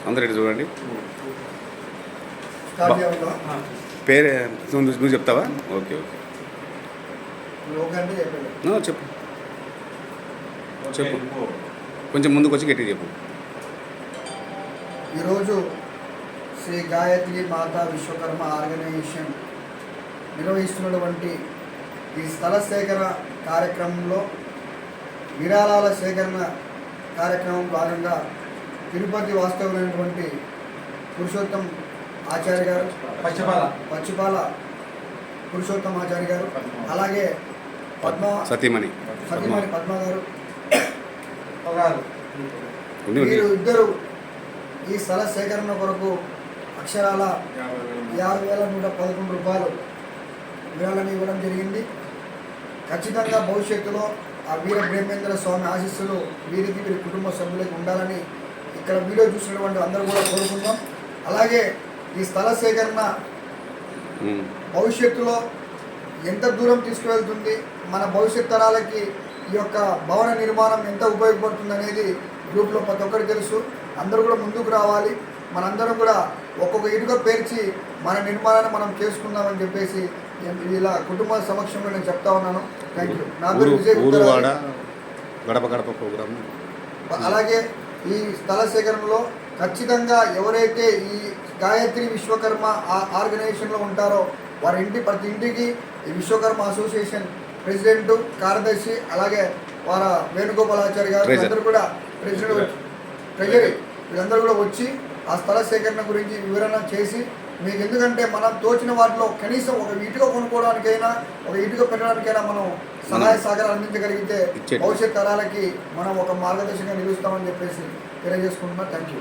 అందరూ ఇటు చూడండి. పేరే నువ్వు చెప్తావా? ఓకే ఓకే చెప్పు చెప్పు, కొంచెం ముందుకు వచ్చి గట్టిగా చెప్పు. ఈరోజు శ్రీ గాయత్రి మాతా విశ్వకర్మ ఆర్గనైజేషన్ నిర్వహిస్తున్నటువంటి ఈ స్థల సేకరణ కార్యక్రమంలో విరాళాల సేకరణ కార్యక్రమం భాగంగా తిరుపతి వాస్తవులైనటువంటి పురుషోత్తం ఆచార్య గారు, పచ్చిపాల పురుషోత్తం ఆచార్య గారు, అలాగే సతీమణి పద్మ గారు, వీరు ఇద్దరు ఈ స్థల సేకరణ కొరకు అక్షరాల 50,111 రూపాయలు విరాళాన్ని ఇవ్వడం జరిగింది. ఖచ్చితంగా భవిష్యత్తులో ఆ వీర బ్రహ్మేంద్ర స్వామి ఆశీస్సులు వీరికి వీరి కుటుంబ సభ్యులకు ఉండాలని ఇక్కడ వీడియో చూసినటువంటి అందరూ కూడా కోరుకుందాం. అలాగే ఈ స్థల సేకరణ భవిష్యత్తులో ఎంత దూరం తీసుకువెళ్తుంది, మన భవిష్యత్ తరాలకి ఈ యొక్క భవన నిర్మాణం ఎంత ఉపయోగపడుతుంది అనేది గ్రూప్లో ప్రతి ఒక్కరికి తెలుసు. అందరూ కూడా ముందుకు రావాలి, మనందరం కూడా ఒక్కొక్క ఇటుక పేర్చి మన నిర్మాణాన్ని మనం చేసుకుందామని చెప్పేసి ఇలా కుటుంబ సమక్షంలో నేను చెప్తా ఉన్నాను. Thank you. నా పేరు విజయ్. గడప గడప ప్రోగ్రామ్. అలాగే ఈ స్థల సేకరణలో ఖచ్చితంగా ఎవరైతే ఈ గాయత్రి విశ్వకర్మ ఆర్గనైజేషన్లో ఉంటారో వారి ప్రతి ఇంటికి ఈ విశ్వకర్మ అసోసియేషన్ ప్రెసిడెంట్, కార్యదర్శి, అలాగే వారి వేణుగోపాలాచారి గారు అందరూ కూడా ట్రెజరీ వీళ్ళందరూ కూడా వచ్చి ఆ స్థల సేకరణ గురించి వివరణ చేసి మీకు, ఎందుకంటే మనం తోచిన వాటిలో కనీసం ఒక ఇటుక కొనుక్కోవడానికైనా ఒక ఇటుక పెట్టడానికైనా మనం సహాయ సహకారాలు అందించగలిగితే భవిష్యత్ తరాలకి మనం ఒక మార్గదర్శకంగా నిలుస్తామని చెప్పేసి తెలియజేసుకుంటున్నాం. Thank you.